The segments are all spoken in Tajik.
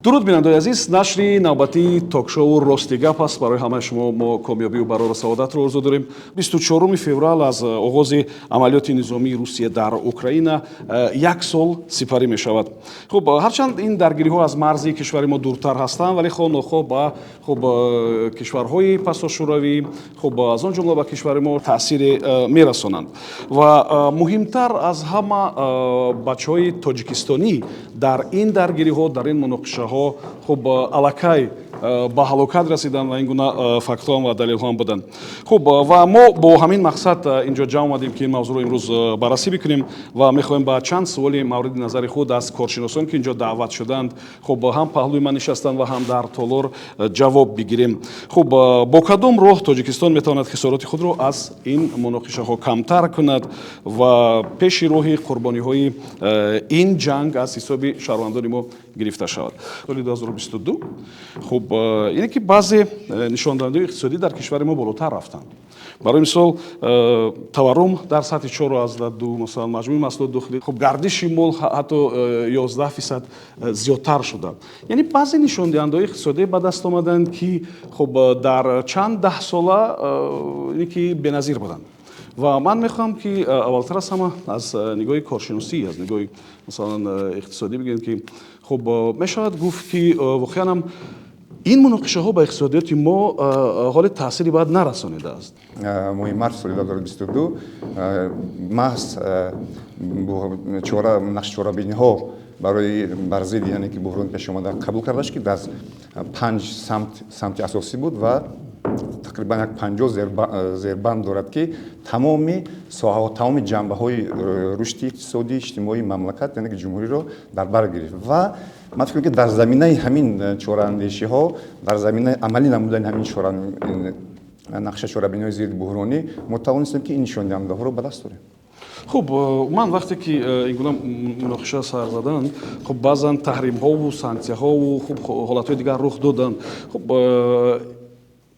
дуруд бинандаи азиз, нашри навбатии ток-шоу «Рости гап» аст. барои ҳамаи шумо мо комёбию барора саодатро орзу дорем. 24 феврал аз оғози амалиёти низомии Русия дар Украина як сол сипарӣ мешавад. хуб ҳарчанд ин даргириҳо аз марзи кишвари мо дуртар ҳастанд, вале хонохо ба кишварҳои пасошӯравӣ, аз он ҷумла ба кишвари мо таъсире мерасонанд. ва муҳимтар аз ҳама бачаҳои тоҷикистонӣ дар ин даргириҳо, дар ин муноқишаҳо аллакай ба ҳалокат расидан ва ин гуна фактҳоам ва далелҳоам буданд. ва мо бо ҳамин мақсад инҷо ҷамъ омадем ки ин мавзӯъро имрӯз баррасӣ бикунем ва мехоҳем ба чанд суоли мавриди назари худ аз коршиносон ки инҷо даъват шуданд ҳам паҳлӯи ман нишастанд ва ҳам дар толор ҷавоб бигирем. бо кадом роҳ тоҷикистон метавонад хисороти худро аз ин муноқишаҳо камтар кунад ва пеши роҳи қурбониҳои ин ҷанг аз ҳисоби шаҳрвандони мо гирифта шавад. соли 2022 ине ки баъзе нишондиҳандаҳои иқтисодӣ дар кишвари мо болотар рафтанд. барои мисол таваррум дар сатҳи 4,2, масалан маҷмӯи маҳсулоти дохилӣ, гардиши мол ҳатто 11% зиёдтар шуда. яъне баъзе нишондиҳандаҳои иқтисодӣ ба даст омаданд ки дар чанд даҳсола ине ки беназир буданд. ва ман мехоҳам ки аввалтар аз ҳама аз нигоҳи коршиносӣ, аз нигоҳи масалан иқтисодӣ бигӯем ки мешавад гуфт ки воқеан ин муноқишаҳо ба иқтисодиёти мо ҳоли таъсири бад нарасонидааст. Моҳи март соли 2022 маҳз нақши чорабиниҳо барои бар зидди яъне ки буҳрон пеш омада қабул кардаш ки дар 5 самти асосӣ буд ва тақрибан як 50 зербанд дорад ки тамоми соҳаҳо, тамоми ҷанбаҳои рушди иқтисодии иҷтимоии мамлакат яъне ки ҷумҳуриро дар бар гирифт. ва ман фикр мекунам ки дар заминаи ҳамин чораандешиҳо, дар заминаи амалӣ намудани ҳамин нақша чорабиниҳои зидди буҳронӣ мо тавонистем ки ин нишондиҳандаҳоро ба даст орем. ман вақте ки ин гуна муноқиша сар заданд, баъзан таҳримҳову санксияҳову ҳолатҳои дигар рух доданд.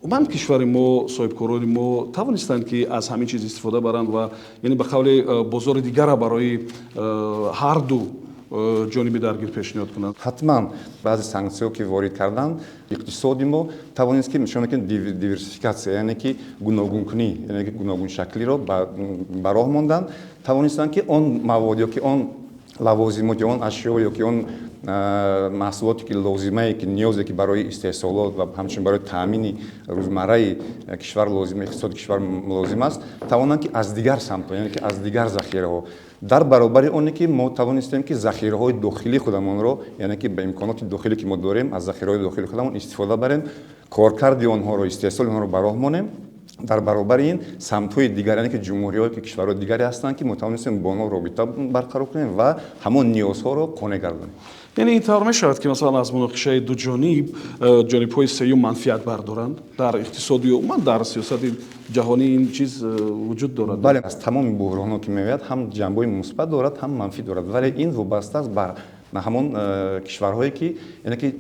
ман кишвари мо, соҳибкорони мо тавонистанд ки аз ҳамин чиз истифода баранд ва яъне ба қавли бозори дигара барои ҳарду ҷониби даргир пешниҳод кунанд. ҳатман баъзе санксияҳо ки ворид карданд иқтисоди мо тавонист ки диверсификатсия яъне ки гуногункунӣ, яъне ки гуногуншаклиро ба роҳ монданд. тавонистанд ки он мавод ёки он лавозимот ё он ашё ёки он маҳсулоте ки лозимае ки ниёзе ки барои истеҳсолот ва ҳамчунин барои таъмини рӯзмарраи кишвар лозим, иқтисоди кишвар лозим аст, тавонанд ки аз дигар самтҳо, яъне ки аз дигар захираҳо дар баробари оне ки мо тавонистем ки захираҳои дохилии худамонро, яъне ки ба имконоти дохиле ки мо дорем, аз захираҳои дохилии худамон истифода барем, коркарди онҳоро, истеҳсоли онҳоро ба роҳ монем. дар баробари ин самтҳои дигар, яъне ки ҷумҳуриҳое ки кишварҳои дигаре ҳастанд ки мо тавонистем бо онҳо робита барқарор кунем ва ҳамон ниёзҳоро қонеъ гардонем. яъне ин тавр мешавад ки масалан аз муноқишаи дуҷониб ҷонибҳои сеюм манфиат бардоранд дар иқтисоди умуман дар сиёсати ҷаҳонӣ ин чиз вуҷуд дорад. бале, аз тамоми буҳронҳо ки меояд ҳам ҷанбаҳои мусбат дорад, ҳам манфӣ дорад, вале ин вобаста аст ба ҳамон кишварҳое ки яъне ки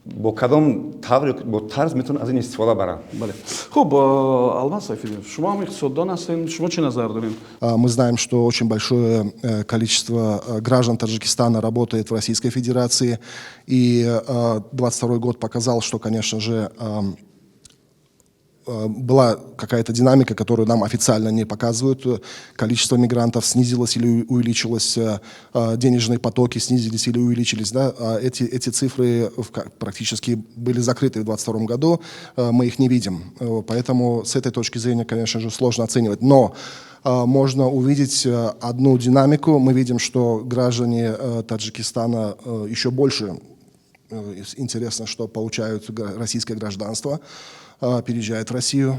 бо кадом тавр ё бо тарз метавонанд аз ин истифода баранд. Алмаз Сайфиддинов, шумо ҳам иқтисоддон ҳастед, шумо чӣ назар доред? Мы знаем, что очень большое количество граждан Таджикистана работает в Российской Федерации, и 22 год показал, что, конечно же, была какая-то динамика, которую нам официально не показывают. Количество мигрантов снизилось или увеличилось, денежные потоки снизились или увеличились. Да? Эти цифры практически были закрыты в 2022 году, мы их не видим. Поэтому с этой точки зрения, конечно же, сложно оценивать. Но можно увидеть одну динамику. Мы видим, что граждане Таджикистана еще больше, интересно, что получают российское гражданство, переезжают в Россию.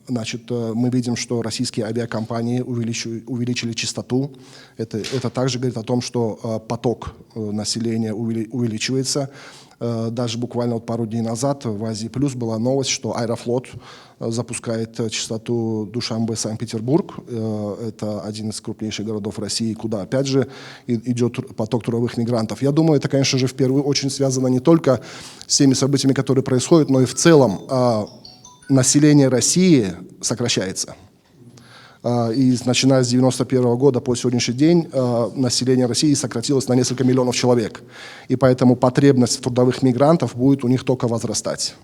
Значит, мы видим, что российские авиакомпании увеличили частоту. Это также говорит о том, что поток населения увеличивается. Даже буквально вот пару дней назад в Азии Плюс была новость, что Аэрофлот запускает частоту Душанбе-Санкт-Петербург. Это один из крупнейших городов России, куда опять же идет поток трудовых мигрантов. Я думаю, это, конечно же, в первую очередь связано не только с теми событиями, которые происходят, но и в целом население России сокращается. И начиная с 1991 года по сегодняшний день население России сократилось на несколько миллионов человек. И поэтому потребность в трудовых мигрантов будет у них только возрастать.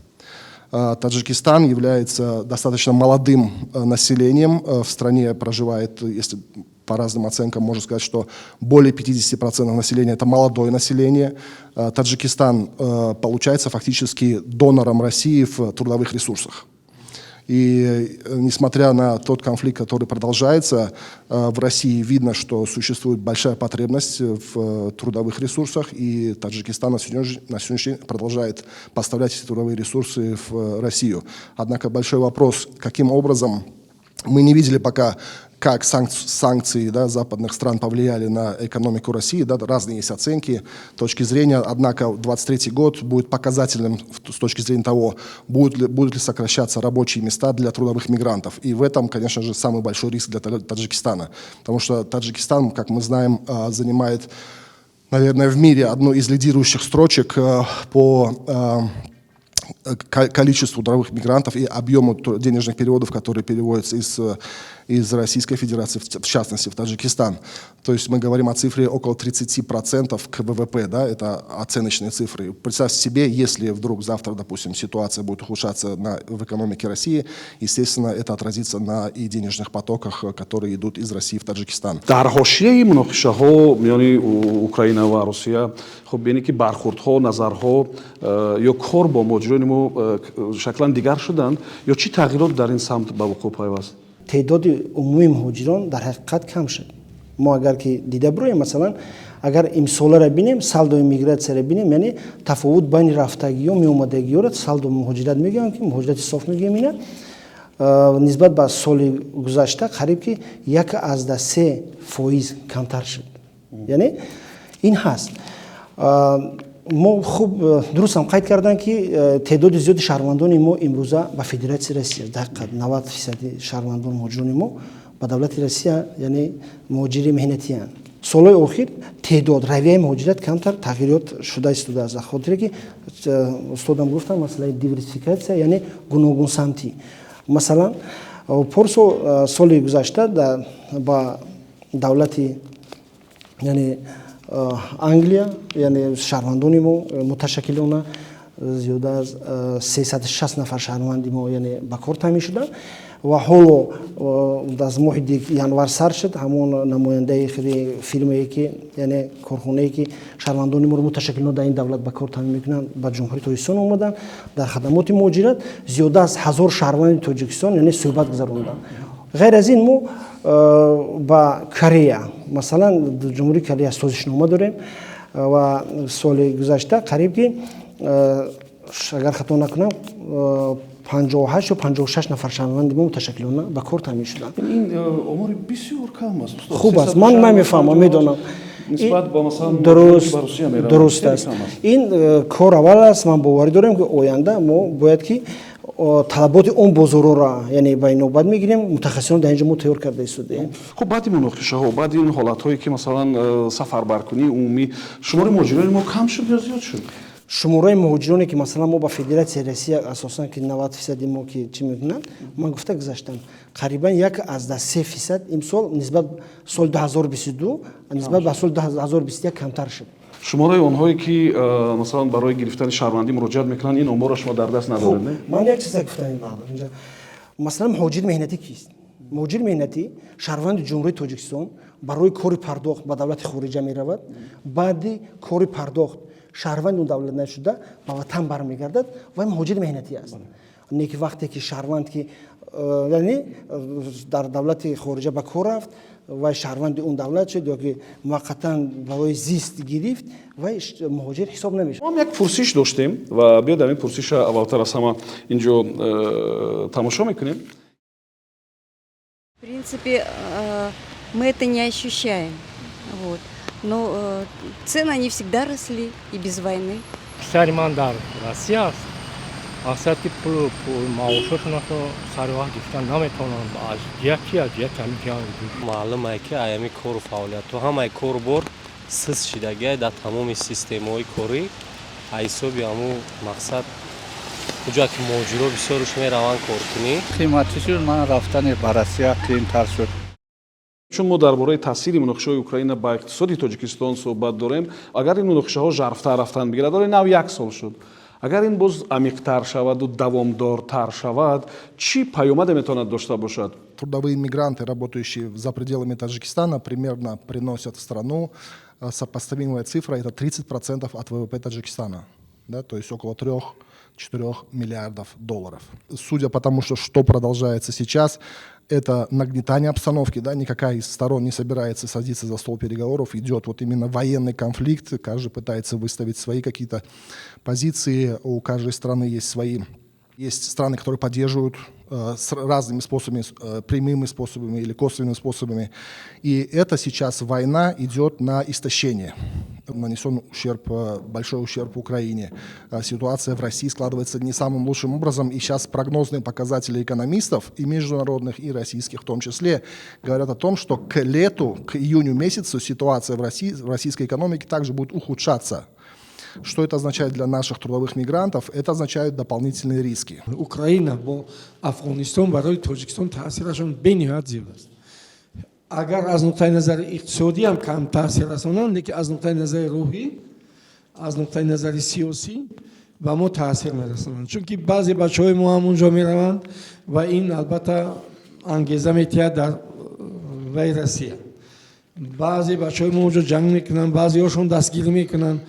Таджикистан является достаточно молодым населением. В стране проживает, если по разным оценкам можно сказать, что более 50% населения – это молодое население. Таджикистан получается фактически донором России в трудовых ресурсах. И несмотря на тот конфликт, который продолжается, в России видно, что существует большая потребность в трудовых ресурсах, и Таджикистан на сегодняшний день продолжает поставлять эти трудовые ресурсы в Россию. Однако большой вопрос, каким образом мы не видели пока, как санкции западных стран повлияли на экономику России, разные есть оценки, точки зрения, однако 2023 год будет показательным с точки зрения того, будут ли сокращаться рабочие места для трудовых мигрантов. И в этом, конечно же, самый большой риск для Таджикистана, потому что Таджикистан, как мы знаем, занимает, наверное, в мире одну из лидирующих строчек по количеству трудовых мигрантов и объему денежных переводов, которые переводятся из Российской Федерации, в частности, в Таджикистан. То есть мы говорим о цифре около 30% к ВВП, это оценочные цифры. Представьте себе, если вдруг завтра, допустим, ситуация будет ухудшаться в экономике России, естественно, это отразится на и денежных потоках, которые идут из России в Таджикистан. дар ҳошияи муноқишаҳо миёни Украина ва Русия хоб бинем ки бархурдҳо, назарҳо ё кор бо муҳоҷирони мо шаклан дигар шуданд, ё чӣ тағйирот дар ин самт ба вуқӯъ пайваст? تعداد عمومی مهاجران در حقیقت کم شد. ما اگر که دیده برویم مثلا اگر امسال را ببینیم سالدو میگراسیون را ببینیم یعنی تفاوت بین رفتگی و میومدگی را سالدو مهاجرت میگیم که مهاجرت صاف میگیم اینا نسبت به سال گذشته قریب که 1.3% کمتر شد. یعنی این هست. ما خوب درست هم قید کردن که تعداد زیاد شهروندان ما امروزه به فدراسیون روسیه دقیقاً 90% شهروندان مهاجران ما به دولت روسیه یعنی مهاجری مهنتی هستند. سالهای اخیر تعداد رویه مهاجرت کمتر تغییرات شده است از خاطر که استادم گفتن مسئله دیورسیفیکاسیون یعنی گوناگون سمتی. مثلا پارسال سال گذشته با دولت یعنی انگلیا یعنی شهروندان ما متشکلانه زیاده از 360 نفر شهروند ما یعنی به کار تامین شدن و حالا از ماه ینوار سر شد همون نماینده خیلی فیلمی که یعنی کارخانه‌ای که شهروندان ما رو متشکلانه در این دولت به کار تامین میکنن به جمهوری تاجیکستان اومدن در خدمات مهاجرت زیاده از 1000 شهروند تاجیکستان یعنی صحبت گذروندن. غیر از این ما با کره مثلا جمهوری کره سازشنامه داریم و سال گذشته قریب که اگر خطا نکنم 58 و 56 نفر شهروند ما متشکلانه به کار تامین شدن. این آمار بسیار کم است. خوب است. من نمیفهمم میدونم. نسبت با مثلا درست است. این کار اول است. من باور دارم که آینده ما باید که طلبات اون بازارها را یعنی به نوبت میگیریم متخصصان در اینجا ما تیار کرده ایستادیم. خب بعد مناقشه بعد این حالت هایی که مثلا سفربرکنی عمومی شمار مهاجران ما کم شد یا زیاد شد؟ شماره مهاجرانی که مثلا ما با فدراسیون روسیه اساسا که 90% ما که چی میکنن من گفته گذاشتم قریبا 1.3% امسال نسبت سال 2022 نسبت به سال 2021 کمتر شد. شماره اونهایی که مثلا برای گرفتن شهروندی مراجعت میکنن این آمار شما در دست ندارید نه؟ من یک چیز گفتم اینجا مثلا مهاجر مهنتی کیست؟ مهاجر مهنتی شهروند جمهوری تاجیکستان برای کار پرداخت به دولت خارجه میرود بعد کار پرداخت شهروند اون دولت نشده به وطن برمیگردد و مهاجر مهنتی است. نه که وقتی که شهروند که یعنی در دولت خارجه به کار رفت و شهروند اون دولت شد یا که موقتا برای زیست گرفت و مهاجر حساب نمیشه. ما یک پرسش داشتیم و بیا در این پرسش اولتر از همه اینجا تماشا میکنیم. В принципе, мы это не ощущаем. Вот. Но цены они всегда росли и без войны. Шаримандар Россия асадки пул маошошонро сарвах гифтан наметавонанд аз ҷияки амикиан маълуме ки аями кору фаъолиятҳо ҳамаи корбор сист шидагия дар тамоми системаҳои корӣ ҳисоби ҳамун мақсад اونجا که مهاجرا بسیارش میروند کار کنی. قیمتی شد من رفتن به روسیه قیمتر شد. чун мо дар бораи таъсири муноқишаҳои Украина ба иқтисоди Тоҷикистон суҳбат дорем, агар ин муноқишаҳо жарфтар рафтан бигирад, оли нав 1 сол шуд, агар ин боз амиқтар шаваду давомдортар шавад, чӣ паёмаде метавонад дошта бошад? Трудовые мигранты, работающие за пределами Таджикистана, примерно приносят в страну сопоставимая цифра, это 30% от ВВП Таджикистана, да, то есть около 3-4 миллиардов долларов. Судя по тому, что продолжается сейчас, это нагнетание обстановки, да, никакая из сторон не собирается садиться за стол переговоров, идет вот именно военный конфликт, каждый пытается выставить свои какие-то позиции, у каждой страны есть свои. Есть страны, которые поддерживают с разными способами, прямыми способами или косвенными способами. И это сейчас война идет на истощение. Нанесен ущерб, большой ущерб Украине. Ситуация в России складывается не самым лучшим образом. И сейчас прогнозные показатели экономистов, и международных, и российских в том числе, говорят о том, что к лету, к июню месяцу ситуация в российской экономике также будет ухудшаться. Что это означает для наших трудовых мигрантов? Это означает дополнительные риски. Украина бо Афғонистон барои Тоҷикистон таъсирашон бениҳоят зиёд аст. Агар аз нуқтаи назари иқтисодӣ ҳам кам таъсир расонанд, лекин аз нуқтаи назари рӯҳӣ, аз нуқтаи назари сиёсӣ ба мо таъсир мерасонанд. Чунки баъзе бачаҳои мо ҳам онҷо мераванд ва ин албатта ангеза метиҳад дар вай Россия. Баъзе бачаҳои мо онҷо ҷанг мекунанд, баъзеҳошон дастгирӣ мекунанд.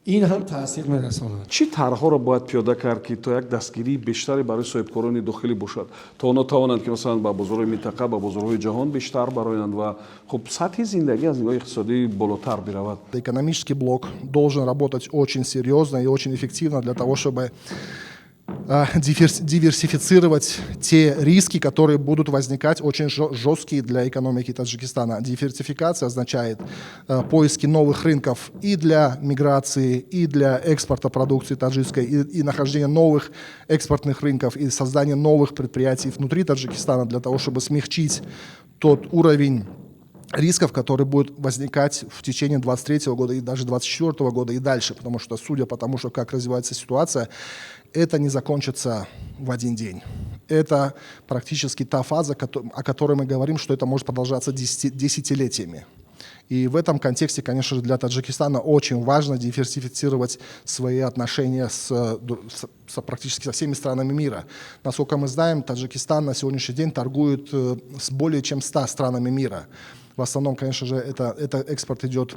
ин ҳам таъсир мерасонад. чӣ тарҳоро бояд пиёда кард ки то як дастгирии бештаре барои соҳибкорони дохилӣ бошад, то онҳо тавонанд ки масалан ба бозорҳои минтақа, ба бозорҳои ҷаҳон бештар бароянд ва хуб сатҳи зиндагӣ аз нигоҳи иқтисодӣ болотар биравад? Экономический блок должен работать очень серьезно и очень эффективно для того, чтобы диверсифицировать те риски, которые будут возникать очень жесткие для экономики Таджикистана. Диверсификация означает поиски новых рынков и для миграции, и для экспорта продукции таджикской, и нахождение новых экспортных рынков, и создание новых предприятий внутри Таджикистана для того, чтобы смягчить тот уровень рисков, которые будут возникать в течение 2023 года и даже 2024 года и дальше, потому что, судя по тому, что как развивается ситуация, это не закончится в один день. Это практически та фаза, о которой мы говорим, что это может продолжаться десятилетиями. И в этом контексте, конечно же, для Таджикистана очень важно диверсифицировать свои отношения практически со всеми странами мира. Насколько мы знаем, Таджикистан на сегодняшний день торгует с более чем 100 странами мира. В основном, конечно же, это экспорт идет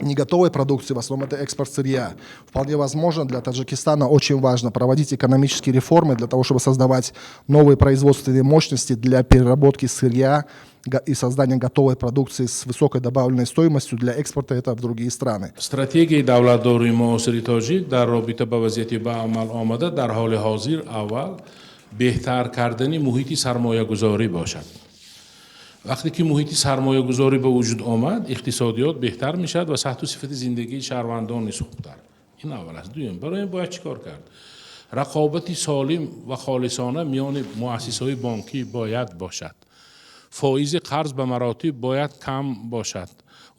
не готовой продукции, в основном это экспорт сырья. Вполне возможно, для Таджикистана очень важно проводить экономические реформы для того, чтобы создавать новые производственные мощности для переработки сырья и создания готовой продукции с высокой добавленной стоимостью для экспорта это в другие страны. Стратегия давлатдории муосири тоҷик дар робита ба вазъияти ба амал омада дар ҳоли ҳозир аввал беҳтар кардани муҳити сармоягузорӣ бошад. وقتی که محیط سرمایه گذاری به وجود آمد اقتصادیات بهتر میشد و سطح و صفت زندگی شهروندان نیز خوبتر. این اول است. دوم، برای این باید چیکار کرد؟ رقابتی سالم و خالصانه میان مؤسسه‌های بانکی باید باشد. فایز قرض به مراتب باید کم باشد.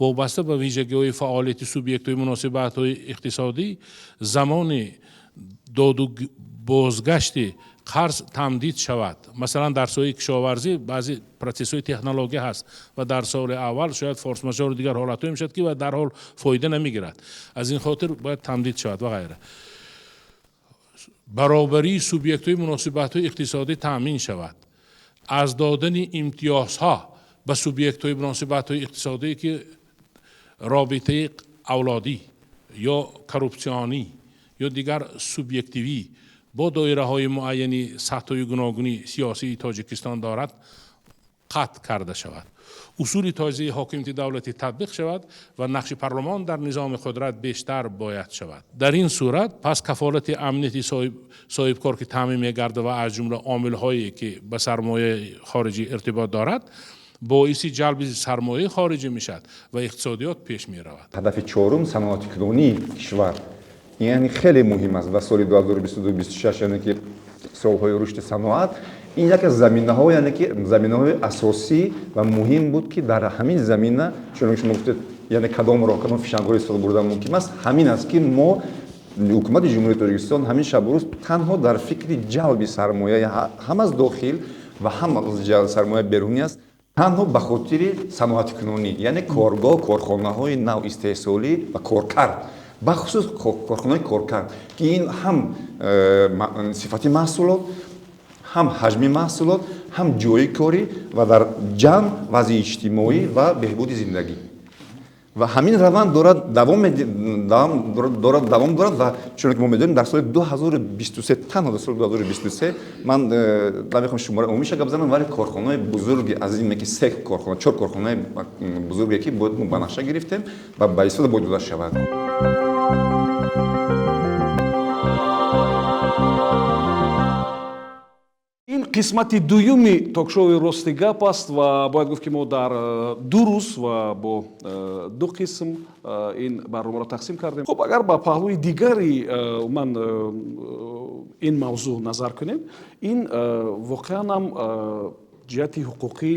وابسته به ویژگی‌های فعالیت سوبیکت‌های مناسبت‌های اقتصادی زمان داد و بازگشت قرض تمدید شود. مثلا در سوی کشاورزی بعضی پروسس‌های تکنولوژی هست و در سال اول شاید فورس ماژور دیگر حالت‌هایی میشد که و در حال فایده نمیگیرد. از این خاطر باید تمدید شود و غیره. برابری سوبیکت‌های مناسبت‌های اقتصادی تامین شود. از دادن امتیازها به سوبیکت‌های مناسبت‌های اقتصادی که رابطه اولادی یا کورپسیونی یا دیگر سوبیکتیوی با دایره های معینی سطح گوناگونی سیاسی تاجیکستان دارد قطع کرده شود. اصول تازه حاکمیت دولتی تطبیق شود و نقش پارلمان در نظام قدرت بیشتر باید شود. در این صورت پس کفالت امنیتی صاحب کار که تامین می‌گردد و از جمله عامل‌هایی که به سرمایه خارجی ارتباط دارد باعث جلب سرمایه خارجی میشد و اقتصادیات پیش می‌رود. هدف چهارم صنعت کدونی کشور یعنی خیلی مهم است و سال 2022-2026 یعنی که سالهای رشد صنعت این یک از زمینه‌ها یعنی که زمینه‌های اساسی و مهم بود که در همین زمینه چون شما گفتید یعنی کدام راه کدام فشنگاری استفاده بردن ممکن است همین است که ما ҳукумати ҷумҳурии Тоҷикистон ҳамин шабу рӯз танҳо дар фикри ҷалби сармояи ҳам аз дохил ва ҳам аз ҷалби сармояи берунӣ аст, танҳо ба хотири саноаткунонӣ, яъне коргоҳ, корхонаҳои навистеҳсолӣ ва коркар, бахусус корхонаҳои коркар, ки ин ҳам сифати маҳсулот, ҳам ҳаҷми маҳсулот, ҳам ҷойи корӣ ва дар ҷамъ вазъи иҷтимоӣ ва беҳбуди зиндагӣ. ва ҳамин раванд дорад давом дорад ва чуноки ки мо медонем дар соли 2023 танҳо дар соли 2023 ман намехоҳам шумораи умумиша гап занам, вале корхонаҳои бузурги азиме ки 4 корхонаи бузурге ки бояд ба нақша гирифтем ва ба истифода бояд дода шавад. ин қисмати дуюми токшоуи Рости гап аст ва бояд гуфт ки мо дар 2 рӯз ва бо 2 қисм ин барномаро тақсим кардем. хуб, агар ба паҳлӯи дигари ман ин мавзӯъ назар кунем, ин воқеан ҳам ҷиҳати ҳуқуқӣ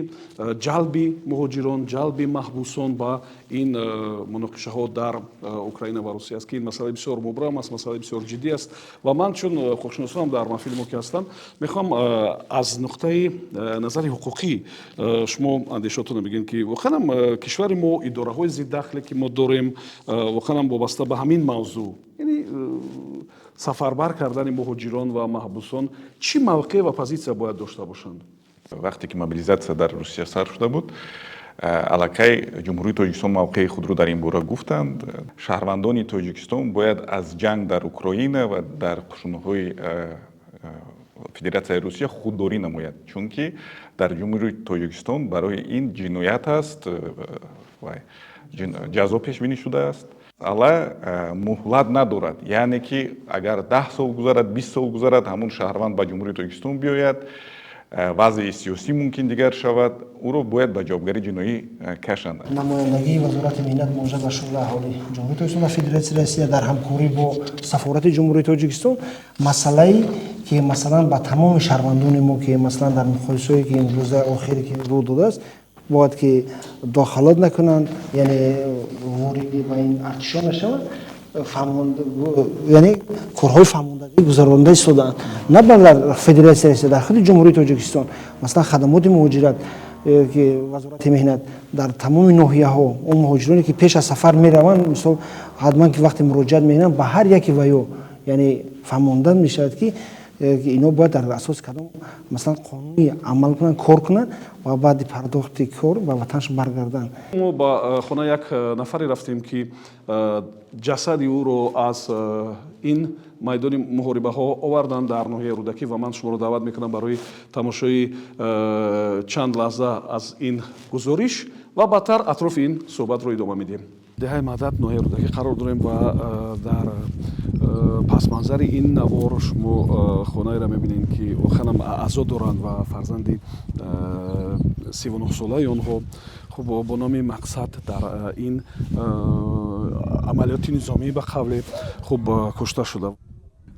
ҷалби муҳоҷирон, ҷалби маҳбусон ба ин муноқишаҳо дар Украина ва Русия аст, ки ин масъалаи бисёр мубрам аст, масъалаи бисёр ҷиддӣ аст ва ман чун хукшиносонам дар маҳфили мо ки ҳастам, мехоҳам аз нуқтаи назари ҳуқуқӣ шумо андешотона бигӯед, ки воқеан ҳам кишвари мо идораҳои зиддахле ки мо дорем воқеан ҳам вобаста ба ҳамин мавзӯъ, яъне сафарбар кардани муҳоҷирон ва маҳбусон чӣ мавқеъ ва позитсия бояд дошта бошанд? вақте ки мобилизатсия дар Русия сар шуда буд, аллакай ҷумҳурии Тоҷикистон мавқеи худро дар ин бора гуфтанд. Шаҳрвандони Тоҷикистон бояд аз ҷанг дар Украина ва дар қушунаҳои Федератсияи Русия худдорӣ намояд, чунки дар ҷумҳурии Тоҷикистон барои ин ҷиноят аст ва ҷазо пешбинӣ шудааст. Алла муҳлат надорад, яъне ки агар 10 сол гузарад, 20 сол гузарад, ҳамун шаҳрванд ба ҷумҳурии Тоҷикистон биёяд, вазъи сиёсӣ мумкин дигар шавад, ӯро бояд ба ҷавобгарии ҷиноӣ кашанд. намояндагии вазорати меҳнат мувоҷиҳ ба шуғли аҳолии ҷумҳурии Тоҷикистон ва Федератсияи Россия дар ҳамкорӣ бо сафорати ҷумҳурии Тоҷикистон масъалаи ки масалан ба тамоми шаҳрвандони мо ки масалан дар мухолисое ки рӯзаи охире ки рӯ додааст бояд ки дохалот накунанд, яъне вориди ба ин артишон нашаванд, яъне корҳои фаҳмондагӣ гузаронида истодаанд, на дар Федератсияи Россия, дар худи ҷумҳурии Тоҷикистон, масалан хадамоти муҳоҷират ки вазорати меҳнат дар тамоми ноҳияҳо, он муҳоҷироне ки пеш аз сафар мераванд, мисол ҳатман ки вақте муроҷиат мекунанд ба ҳар яки ваё, яъне фаҳмонда мешавад ки ино бояд дар асоси кадом масалан қонунӣ амал кунанд, кор кунанд ва баъди пардохти кор ба ватаншон баргарданд. мо ба хонаи як нафаре рафтем ки ҷасади ӯро аз ин майдони муҳорибаҳо оварданд дар ноҳияи Рӯдакӣ ва ман шуморо даъват мекунам барои тамошои чанд лаҳза аз ин гузориш ва баъдтар атрофи ин суҳбатро идома медиҳем. деҳаи Маъдад ноҳияи Рӯдакӣ қарор дорем ва дар пасманзари ин навор шумо хонаеро мебинед ки воқеан аъзо доранд ва фарзанди 39-солаи онҳо хуб бо номи Мақсад дар ин амалиёти низомӣ ба қавле хуб кушта шуда.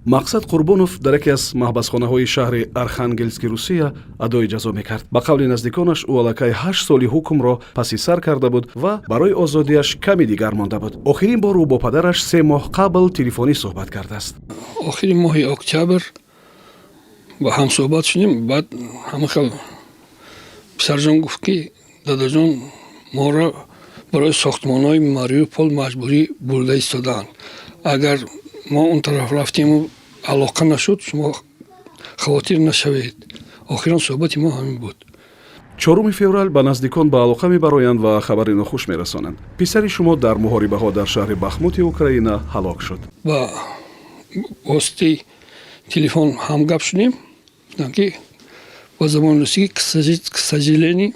Мақсад Қурбонов дар яке аз маҳбасхонаҳои шаҳри Архангельски, Русия адои ҷазо мекард. Ба қавли наздиконаш ӯ аллакай 8 соли ҳукмро паси сар карда буд ва барои озодиаш ками дигар монда буд. Охирин бор ӯ бо падараш 3 моҳ қабл телефонӣ суҳбат кардааст. охири моҳи октябр ба ҳам суҳбат шудем. Баъд ҳама хел писарҷон гуфт ки дадаҷон моро барои сохтмонҳои Мариупол маҷбурӣ бурда истодаанд. Агар мо он тараф рафтиму алоқа нашуд, шумо хавотир нашавед. охирон суҳбати мо ҳамин буд. 4 феврал ба наздикон ба алоқа мебароянд ва хабари нохуш мерасонанд. Писари шумо дар муҳорибаҳо дар шаҳри Бахмути Украина ҳалок шуд. Ба воситаи телефон ҳам гап шудем, гуфтам ки ба забони русӣ к сожалению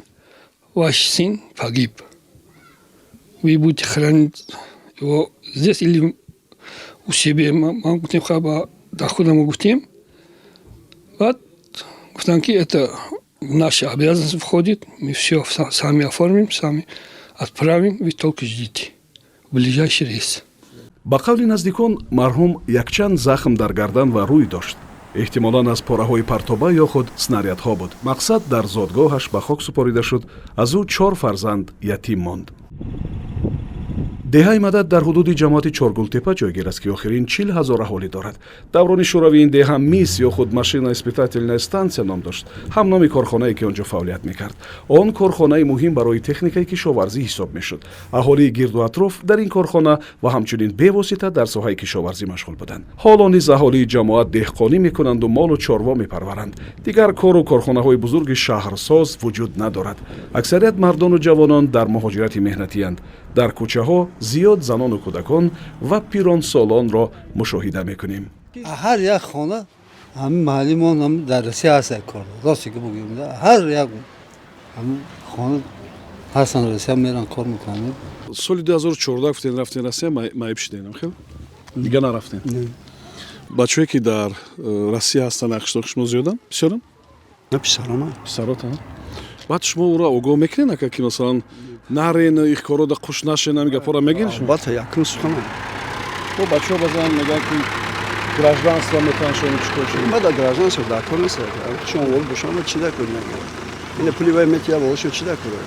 ваш сын погиб. Вы будете хранить его здесь или у себя. Мы гуфтем хаба до худа мы гуфтем. Вот гуфтам ки это в наши обязанности входит. Мы все сами оформим, сами отправим. Вы только ждите в ближайший рейс. ба қавли наздикон марҳум якчанд захм дар гардан ва рӯй дошт. эҳтимолан аз пораҳои партоба ё худ снарядҳо буд. Мақсад дар зодгоҳаш ба хок супорида шуд. аз ӯ 4 фарзанд ятим монд. деҳаи мадад дар ҳудуди ҷамоати чоргултепа ҷойгир аст ки охирин 40 000 аҳолӣ дорад. даврони шӯравӣ ин деҳа мис ё худ машина испитательная станция ном дошт, ҳамноми корхонае ки он ҷо фаъолият мекард. он корхонаи муҳим барои техникаи кишоварзӣ ҳисоб мешуд. аҳолии гирду атроф дар ин корхона ва ҳамчунин бевосита дар соҳаи кишоварзӣ машғул буданд. ҳоло низ аҳолии ҷамоат деҳқонӣ мекунанду молу чорво мепарваранд. дигар кору корхонаҳои бузурги шаҳрсоз вуҷуд надорад. аксарият мардону ҷавонон дар муҳоҷирати меҳнатиянд. дар кӯчаҳо зиёд занону кӯдакон ва пиронсолонро мушоҳида мекунем. ҳар як хона ҳамин маҳаллимон ҳам дастрасӣ ҳаст кор росте ки бугӯем ҳар як ҳамин хона ҳастан россия меран кор мекунанд. соли 2014 гуфтен рафтен россия майб шидем хел дига нарафтем. бачае ки дар россия ҳастан ақшдоки шумо зиёдан бисёран писаротан. баъд шумо уро огоҳ мекунед ака ки масалан нарен их корода қуш нашен ҳамин гапҳоро мегӯед шумо? албатта якун сухана бо бачаҳо базан мегӯянд ки гражданство метавон шумо чӣ кор шуд? бада гражданство дар кор нест шумо вол бошама чӣ да кунед ина пули вай метия волшо чӣ да кунед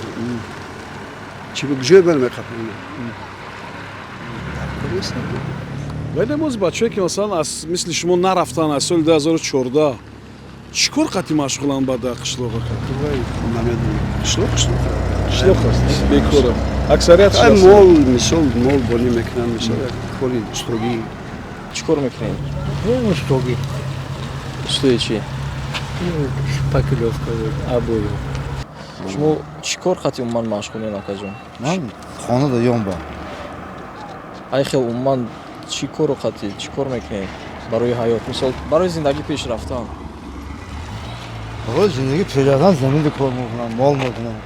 чӣ ҷой бер меқапем вале моз бачае ки масалан аз мисли шумо нарафтан аз соли 2014 чӣ кор қати машғуланд ба дар қишлоқ қишлоқ аст бекора аксарият мол мисол мол бонӣ мекунанд мисол кори устогӣ чӣ кор мекунем устогӣ устои чӣ шпакилёвка абоё шумо чӣ кор қати умуман машғулен акаҷон? ман хона даём ба айхел умуман чӣ кору қати чӣ кор мекунем барои ҳаёт мисол барои зиндагӣ пеш рафтан? барои зиндагӣ пеш рафтан заминда кор мекунам мол мекунам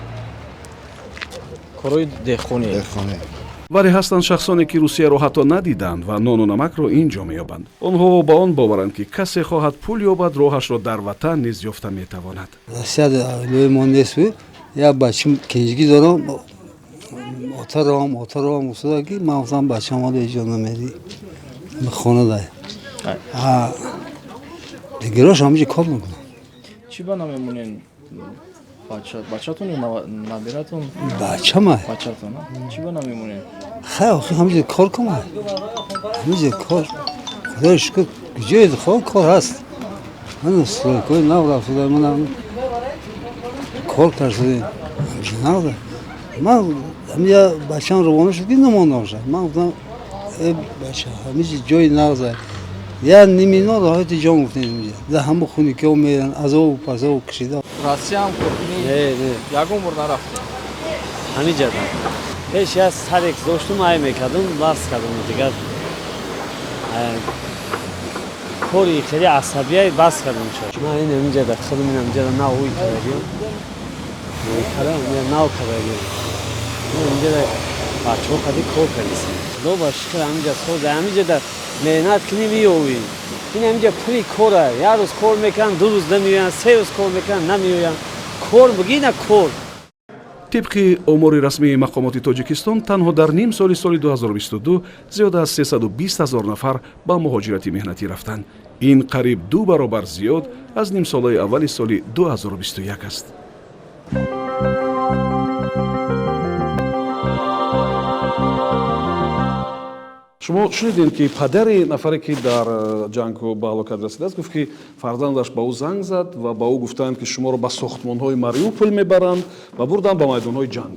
корои деҳқонӣ. вале ҳастанд шахсоне ки русияро ҳатто надиданд ва нону намакро ин ҷо меёбанд. онҳо ба он боваранд ки касе хоҳад пул ёбад роҳашро дар ватан низ ёфта метавонад. россияда оилаи мо нест як бачам кенҷигӣ дорам отароам устода ки ман гуфтам бачам ҳоло ҳеҷ ҷо намери хона дай дигирош ҳамаҷи кор мекунам. чӣ ба намемонен бачатон ё набиратон? бачама бачатон чӣ ба намемонен? хай охи ҳамаҷи кор кунам ҳамаҷи кор худои шукр ҷои кор ҳаст ман стройкои нав рафтуда манам кор кардем нақда ман ҳамия бачаам равона шуд ки намонда бошад ман гуфтам бача ҳамаҷи ҷои нағза я нимино роҳати ҷон гуфтем да ҳама хуникиҳо меран азобу пазобу кишида россияам куркунӣ ягон бор нарафтем ҳамиҷада пеш я сарекс доштум ай мекардум бас кардум дигар кори хеле асабия бас кардум шуд ман ин ҳамиҷада худум ин ҳамиҷада нав ҳуй карагим нав карагим ҳамиҷада бачаҳо қади кор кардисем худо ба шукр ҳамиҷа соз ҳамиҷада меҳнат кунӣ меёвӣ ин ҳамиҷа пули кора як рӯз кор мекунанд ду рӯз намеоянд се рӯз кор мекунанд намеоянд кор бугина кор. тибқи омори расмии мақомоти тоҷикистон танҳо дар ним соли 2022 зиёда аз 320 000 нафар ба муҳоҷирати меҳнатӣ рафтанд. ин қариб 2 баробар зиёд аз нимсолаи аввали соли 2021 аст. шумо шунидем ки падари нафаре ки дар ҷангу ба ҳалокат расидааст гуфт ки фарзандаш ба ӯ занг зад ва ба ӯ гуфтанд ки шуморо ба сохтмонҳои Мариуполь мебаранд ва бурданд ба майдонҳои ҷанг.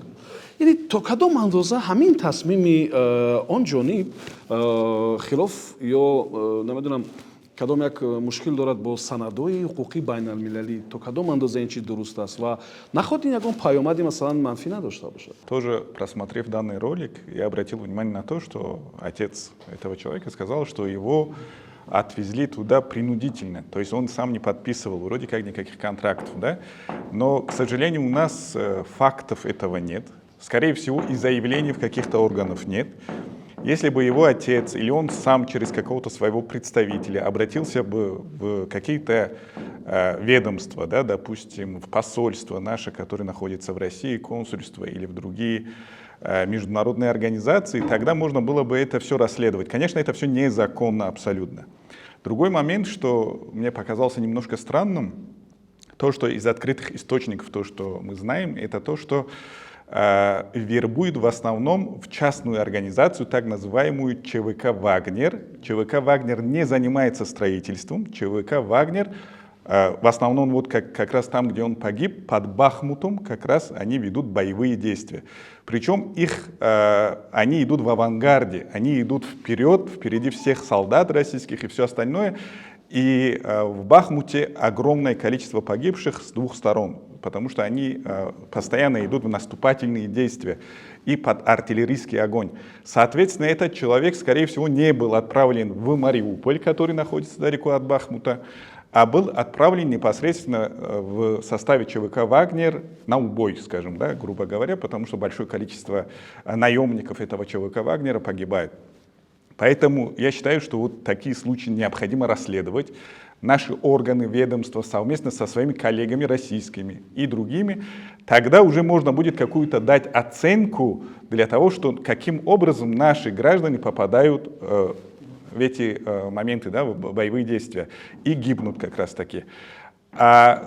яъне то кадом андоза ҳамин тасмими он ҷониб хилоф ё намедонам кадом як мушкил дорад бо санадҳои ҳуқуқи байналмилалӣ, то кадом андоза ин чи дуруст аст ва наход ин ягон паёмади масалан манфӣ надошта бошад? Тоже просмотрев данный ролик, я обратил внимание на то, что отец этого человека сказал, что его отвезли туда принудительно. То есть он сам не подписывал вроде как никаких контрактов, да? Но, к сожалению, у нас фактов этого нет. Скорее всего, и заявлений в каких-то органов нет. Если бы его отец или он сам через какого-то своего представителя обратился бы в какие-то ведомства, да, допустим, в посольство наше, которое находится в России, консульство или в другие международные организации, тогда можно было бы это все расследовать. Конечно, это все незаконно абсолютно. Другой момент, что мне показался немножко странным, то, что из открытых источников, то, что мы знаем, это то, что вербуют в основном в частную организацию, так называемую ЧВК «Вагнер». ЧВК «Вагнер» не занимается строительством. ЧВК «Вагнер» в основном вот как раз там, где он погиб, под Бахмутом, как раз они ведут боевые действия. Причем они идут в авангарде, они идут вперед, впереди всех солдат российских и все остальное. И в Бахмуте огромное количество погибших с двух сторон, потому что они постоянно идут в наступательные действия и под артиллерийский огонь. Соответственно, этот человек, скорее всего, не был отправлен в Мариуполь, который находится далеко от Бахмута, а был отправлен непосредственно в составе ЧВК «Вагнер» на убой, скажем, да, грубо говоря, потому что большое количество наемников этого ЧВК «Вагнера» погибает. Поэтому я считаю, что вот такие случаи необходимо расследовать. Наши органы, ведомства совместно со своими коллегами российскими и другими, тогда уже можно будет какую-то дать оценку для того, что каким образом наши граждане попадают в эти моменты, да, в боевые действия и гибнут как раз таки. А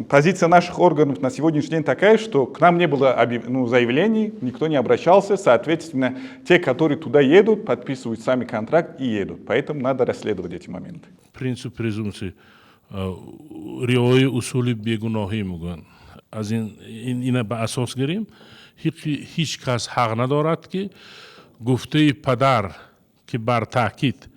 позиция наших органов на сегодняшний день такая, что к нам не было заявлений, никто не обращался, соответственно, те, которые туда едут, подписывают сами контракт и едут. Поэтому надо расследовать эти моменты. Принцип презумпции. риояи усули бегуноҳӣ мегӯянд. Аз ина ба асос гирем, ҳеҷ кас ҳақ надорад ки гуфтаи падар ки бар таъкид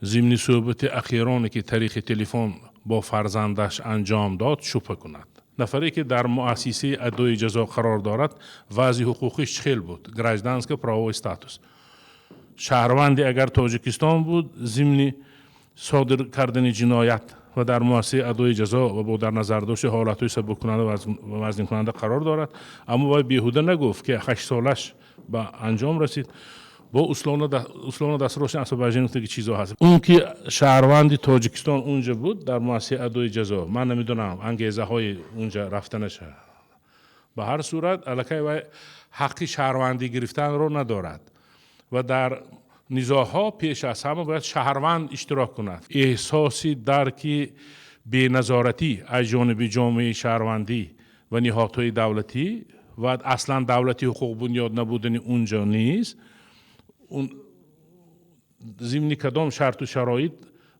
зимни суҳбати ахироне ки тариқи телефон با فرزندش انجام داد شبهه کند. نفری که در مؤسسه ادای جزا قرار دارد وضع حقوقش چخیل بود. گراجدانسکه پراو استاتوس. شهروندی اگر تاجیکستان بود ضمن صادر کردن جنایت و در مؤسسه ادای جزا و با در نظر داشت حالتهای سبک کننده و وزن کننده قرار دارد، اما باید بیهوده نگفت که 8 سالش به انجام رسید. با اصولان دستورش اسبابجین که چیزا هست. اون که شهروندی تاجیکستان اونجا بود در مؤسسه ادای جزا، من نمیدونم انگیزه های اونجا رفتنش. به هر صورت الکی و حق شهروندی گرفتن رو ندارد و در نزاعها پیش از همه باید شهروند اشتراک کند. احساسی درکی بی‌نظارتی از جانب جامعه شهروندی و نهادهای دولتی و اصلا دولتی حقوق بنیاد نبودن اونجا نیست. اون ضمن کدام شرط و شرایط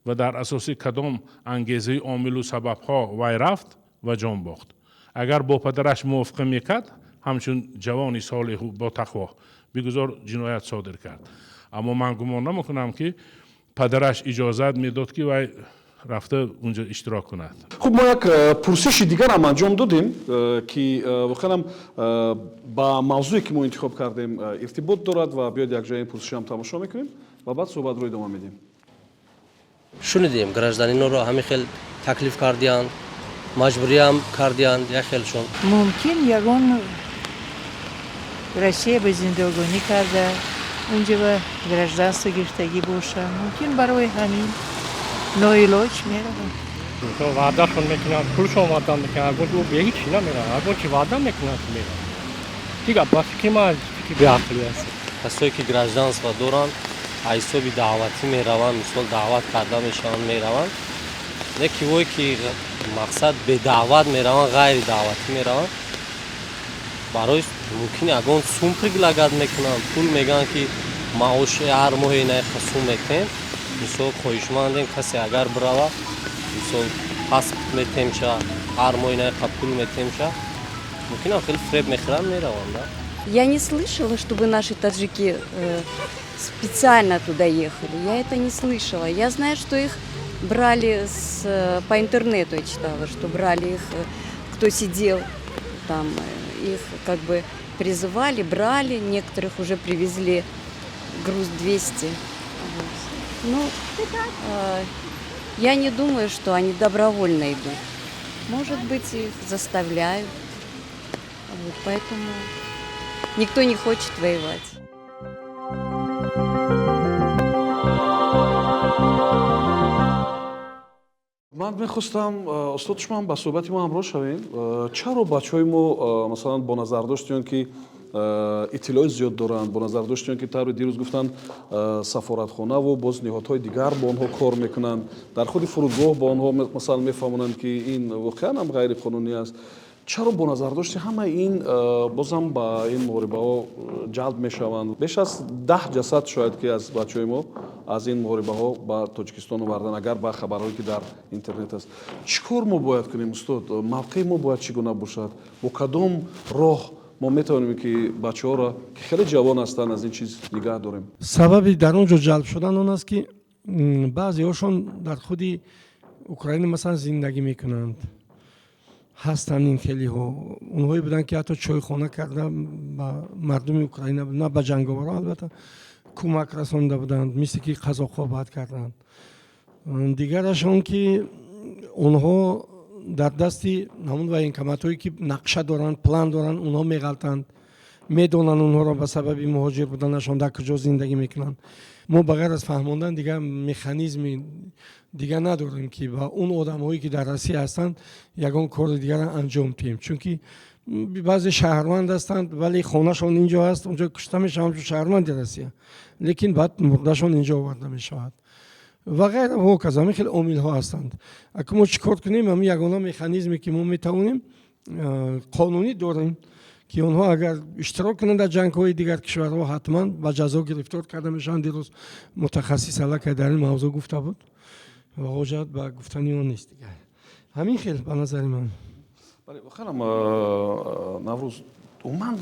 و در اساس کدام انگیزه عامل و سببها وی رفت و جان باخت. اگر با پدرش موافقه میکرد همچون جوانی صالح با تقوا بگذار جنایت صادر کرد. اما من گمان نمیکنم که پدرش اجازت میداد که وی رفته اونجا اشتراک کند. خب ما یک پرسش دیگر هم انجام دادیم که واقعا با موضوعی که ما انتخاب کردیم ارتباط دارد و بیاید یک جای این پرسش هم تماشا میکنیم و بعد صحبت رو ادامه میدیم. شنیدیم گراجدانینا رو همه خیلی تکلیف کردیان، مجبوری هم کردیان یا خیلشون. ممکن یگان روسیه به زندگانی کرده اونجا به گراجدانство گرفتگی باشه، ممکن برای همین ناعلاج میروند. تو وعدهشون میکنن، پولشون وعده میکنن، اگه تو به هیچی نمیرن، اگه چی وعده میکنن میرن. دیگه با فکر ما فکر بی‌عقلی است. کسایی که گراجدانство دارن، حسابی دعوتی میروند، مثلا دعوت کرده میشن میروند. نه کی وای که مقصد به دعوت میروند، غیر دعوتی میروند. برای ممکنه اگه سومپرگ لگد میکنن، پول میگن که معاش هر ماه نه خصوم میکنن. مثلا خویشمندیم کسی اگر برای مثلا پاسپورت میتیمشه هر ماه نه قبول میتیمشه ممکنه خیلی فریب میخرن میروند. Я не слышала, чтобы наши таджики специально туда ехали. Я это не слышала. Я знаю, что их брали по интернету, я читала, что брали их, кто сидел там, их как бы призывали, брали, некоторых уже привезли груз 200. Ну, я не думаю, что они добровольно идут. Может быть, их заставляют. Вот, поэтому никто не хочет воевать. من میخواستم استاد شما هم با صحبت ما همراه شوین. چرا بچهای ما مثلا با نظر داشتین که اطلاع زیاد دارند، با نظر داشتین که طور دیروز گفتن سفارتخانه و باز نهادهای دیگر با آنها کار میکنند، در خود فرودگاه با آنها مثلا میفهمونند که این واقعا هم غیر قانونی است. чаро бо назардошти ҳама ин бозам ба ин муҳорибаҳо ҷалб мешаванд? Беш аз 10 ҷасад шояд ки аз бачаҳои мо аз ин муҳорибаҳо ба Тоҷикистон овардан, агар ба хабарҳое ки дар интернет аст. Чӣ кор мо бояд кунем устод? Мавқеи мо бояд чӣ гуна бошад? Бо кадом роҳ мо метавонем ки бачаҳоро ки хеле ҷавон ҳастанд аз ин чиз нигаҳ дорем? сабаби дар он ҷо ҷалб шудан он аст ки баъзеҳошон дар худи Украина масалан зиндагӣ мекунанд. ҳастанд ин хелиҳо. Онҳое буданд ки ҳатто чойхона карда ба мардуми Украина, на ба ҷанговарон албатта, кӯмак расонда буданд, мисли ки қазоқҳо баъд карданд. Дигараш он ки онҳо дар дасти ҳамун военкоматҳое ки нақша доранд, план доранд, онҳо меғалтанд, медонанд онҳоро ба сабаби муҳоҷир буданашон дар куҷо зиндагӣ мекунанд. Мо ба ғайр аз фаҳмондан дигар механизми дигар надорем ки ба он одамҳое ки дар Россия ҳастанд ягон кори дигарро анҷом диҳем. Чунки баъзе шаҳрванд ҳастанд, вале хонашон инҷо ҳаст, онҷо кушта мешаванд, шаҳрванди Россия, лекин баъд мурдашон инҷо оварда мешавад. ва ғайра ҳоказа, ҳамин хеле омилҳо ҳастанд. Акун мо чӣ кор кунем? Ҳамин ягона механизме ки мо метавонем қонунӣ дорем ки онҳо агар иштирок кунанд дар ҷангҳои дигар кишварҳо ҳатман ба ҷазо гирифтор карда мешаванд. Дирӯз мутахассис аллакай дар ин мавзӯъ гуфта буд ва ҳоҷат ба гуфтани он нест дигар. Ҳамин хел ба назари ман. Хелам Наврӯз, уман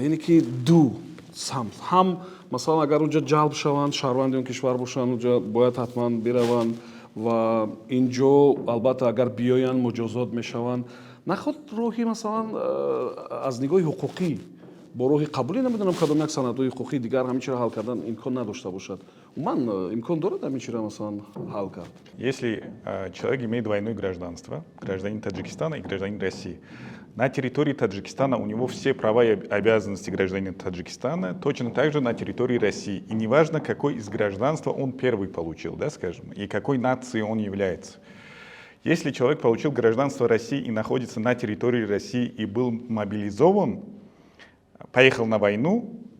ине ки ду самт ҳам масалан агар унҷо ҷалб шаванд, шаҳрванди он кишвар бошанд, унҷо бояд ҳатман бираванд ва инҷо албатта агар биёянд муҷозот мешаванд. Наход роҳи масалан аз нигоҳи ҳуқуқӣ бо роҳи қабулӣ намедонам кадом як санадҳои ҳуқуқии дигар ҳамин чиро ҳал кардан имкон надошта бошад. Уман имкон дорад ҳамин чиро масалан ҳал кард? Если человек имеет двойное гражданство, гражданин Таджикистана и гражданин России, на территории Таджикистана у него все права и обязанности гражданина Таджикистана, точно так же на территории России. И неважно, какой из гражданства он первый получил, да, скажем, и какой нации он является. Если человек получил гражданство России и находится на территории России и был мобилизован, поехал на войну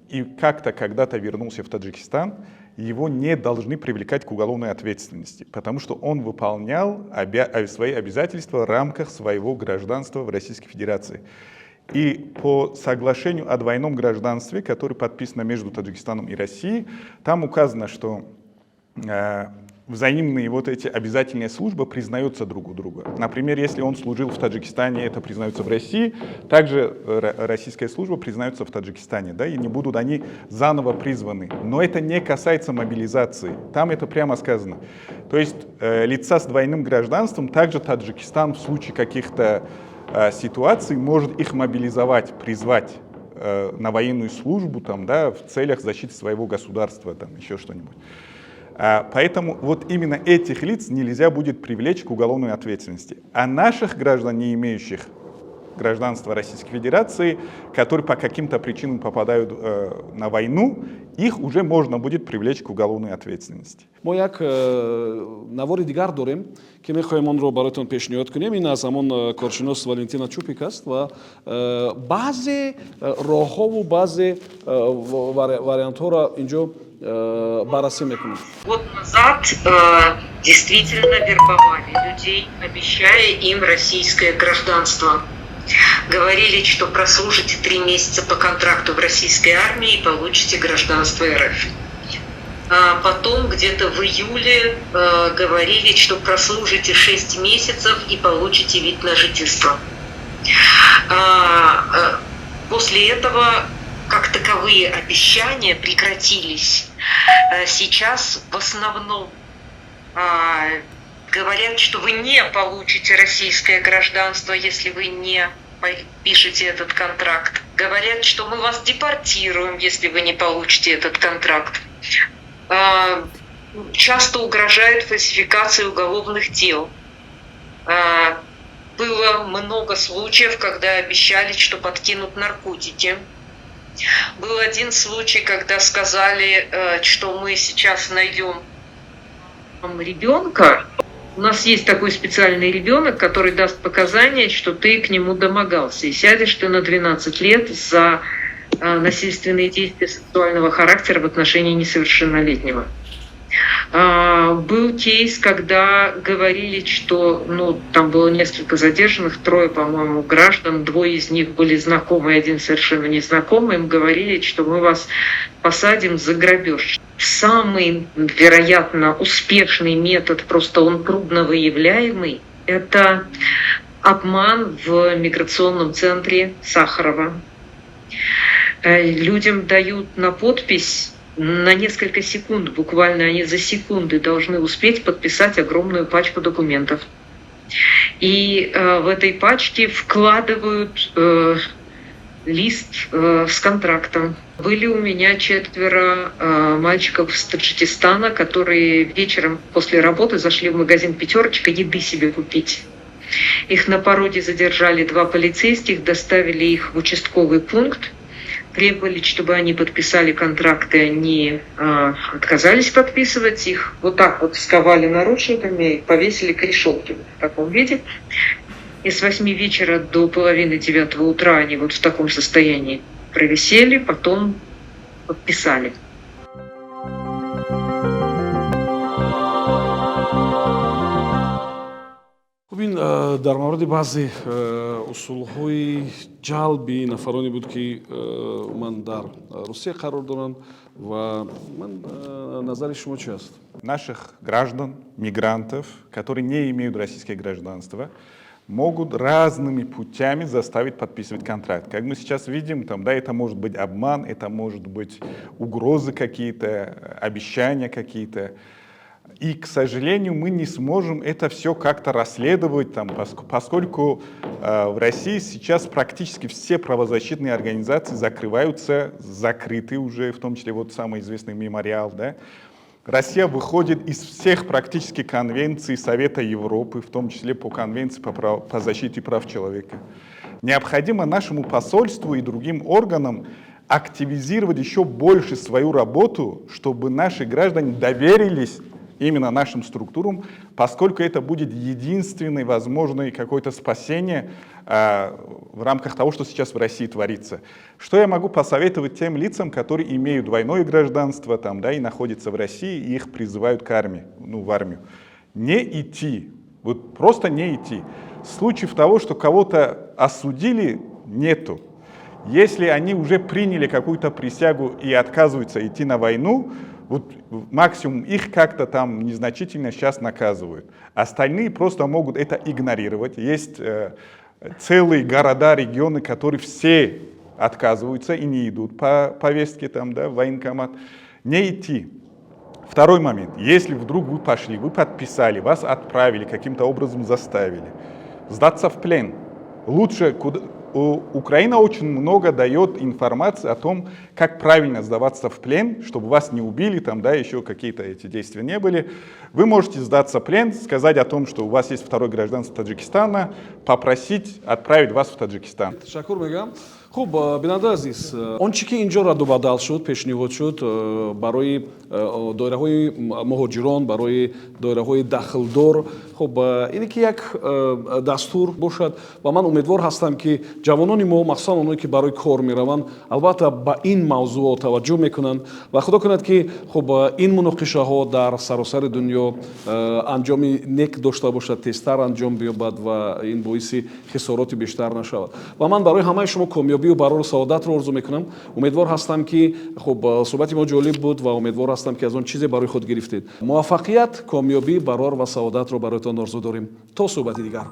и как-то когда-то вернулся в Таджикистан, его не должны привлекать к уголовной ответственности, потому что он выполнял свои обязательства в рамках своего гражданства в Российской Федерации. И по соглашению о двойном гражданстве, которое подписано между Таджикистаном и Россией, там указано, что взаимные вот эти обязательные службы признаются друг у друга. Например, если он служил в Таджикистане, это признается в России, также российская служба признается в Таджикистане, да, и не будут они заново призваны. Но это не касается мобилизации, там это прямо сказано. То есть лица с двойным гражданством, также Таджикистан в случае каких-то ситуаций может их мобилизовать, призвать на военную службу там, да, в целях защиты своего государства, там, еще что-нибудь. Поэтому вот именно этих лиц нельзя будет привлечь к уголовной ответственности. А наших граждан, не имеющих гражданства Российской Федерации, которые по каким-то причинам попадают на войну, их уже можно будет привлечь к уголовной ответственности. мо як навори дигар дорем ки мехоҳем онро бароятон пешниҳод кунем. Ин аз ҳамон коршинос Валентина Чупик аст ва баъзе роҳҳову баъзе вариантҳоро инҷо баррасӣ мекунем. Год назад действительно вербовали людей, обещая им российское гражданство. Говорили, что прослужите 3 месяца по контракту в российской армии и получите гражданство РФ. Потом где-то в июле говорили, что прослужите 6 месяцев и получите вид на жительство. После этого как таковые обещания прекратились. Сейчас в основном говорят, что вы не получите российское гражданство, если вы не пишете этот контракт. Говорят, что мы вас депортируем, если вы не получите этот контракт. Часто угрожают фальсификацией уголовных дел. Было много случаев, когда обещали, что подкинут наркотики. Был один случай, когда сказали, что мы сейчас найдем ребенка. У нас есть такой специальный ребенок, который даст показания, что ты к нему домогался. И сядешь ты на 12 лет за насильственные действия сексуального характера в отношении несовершеннолетнего. Был кейс, когда говорили, что, там было несколько задержанных, 3, по-моему, граждан, 2 из них были знакомы, 1 совершенно незнакомый, им говорили, что мы вас посадим за грабеж. Самый, вероятно, успешный метод, просто он трудно выявляемый, это обман в миграционном центре Сахарова. Людям дают на подпись на несколько секунд, буквально они за секунды должны успеть подписать огромную пачку документов. И в этой пачке вкладывают лист с контрактом. Были у меня 4 мальчиков с Таджикистана, которые вечером после работы зашли в магазин «Пятерочка» еды себе купить. Их на пороге задержали 2 полицейских, доставили их в участковый пункт, требовали, чтобы они подписали контракты, они отказались подписывать их. Вот так вот сковали наручниками и повесили к решетке в таком виде. И с 8 вечера до половины 9 утра они вот в таком состоянии провисели, потом подписали. бин дар мавриди баъзе усулҳои ҷалби нафароне буд ки ман дар Русия қарор доранд ва ман назари шумо чи аст? Наших граждан, мигрантов, которые не имеют российское гражданство, могут разными путями заставить подписывать контракт. Как мы сейчас видим, это может быть обман, это может быть угрозы какие-то, обещания какие-то. И, к сожалению, мы не сможем это все как-то расследовать, поскольку в России сейчас практически все правозащитные организации закрыты уже, в том числе самый известный «Мемориал». Да? Россия выходит из всех практически конвенций Совета Европы, в том числе по конвенции по защите прав человека. Необходимо нашему посольству и другим органам активизировать еще больше свою работу, чтобы наши граждане доверились именно нашим структурам, поскольку это будет единственное возможное какое-то спасение в рамках того, что сейчас в России творится. Что я могу посоветовать тем лицам, которые имеют двойное гражданство и находятся в России, и их призывают к армии, в армию? Не идти, просто не идти. Случаев того, что кого-то осудили, нету. Если они уже приняли какую-то присягу и отказываются идти на войну, максимум их как-то незначительно сейчас наказывают. Остальные просто могут это игнорировать. Есть целые города, регионы, которые все отказываются и не идут по повестке в военкомат. Не идти. Второй момент. Если вдруг вы пошли, вы подписали, вас отправили, каким-то образом заставили, сдаться в плен. Лучше Украина очень много дает информации о том, как правильно сдаваться в плен, чтобы вас не убили, еще какие-то эти действия не были. Вы можете сдаться в плен, сказать о том, что у вас есть второе гражданство Таджикистана, попросить отправить вас в Таджикистан. хуб бинанда азиз, он чӣ ки инҷо радубадал шуд, пешниҳод шуд барои доираҳои муҳоҷирон, барои доираҳои дахлдор, хуб ине ки як дастур бошад ва ман умедвор ҳастам ки ҷавонони мо, махсусан оное ки барои кор мераванд, албатта ба ин мавзӯъ таваҷҷӯҳ мекунанд ва худо кунад ки хуб ин муноқишаҳо дар саросари дунё анҷоми нек дошта бошад, тезтар анҷом биёбад ва ин боиси хисороти бештар нашавад. Ва ман барои ҳамаи шумо камёбию барору саодатро орзу мекунам. Умедвор ҳастам ки хуб суҳбати мо ҷолиб буд ва умедвор ҳастам ки аз он чизе барои худ гирифтед. Муваффақият, камёбӣ, барор ва саодатро бароятон орзу дорем. То суҳбати дигар.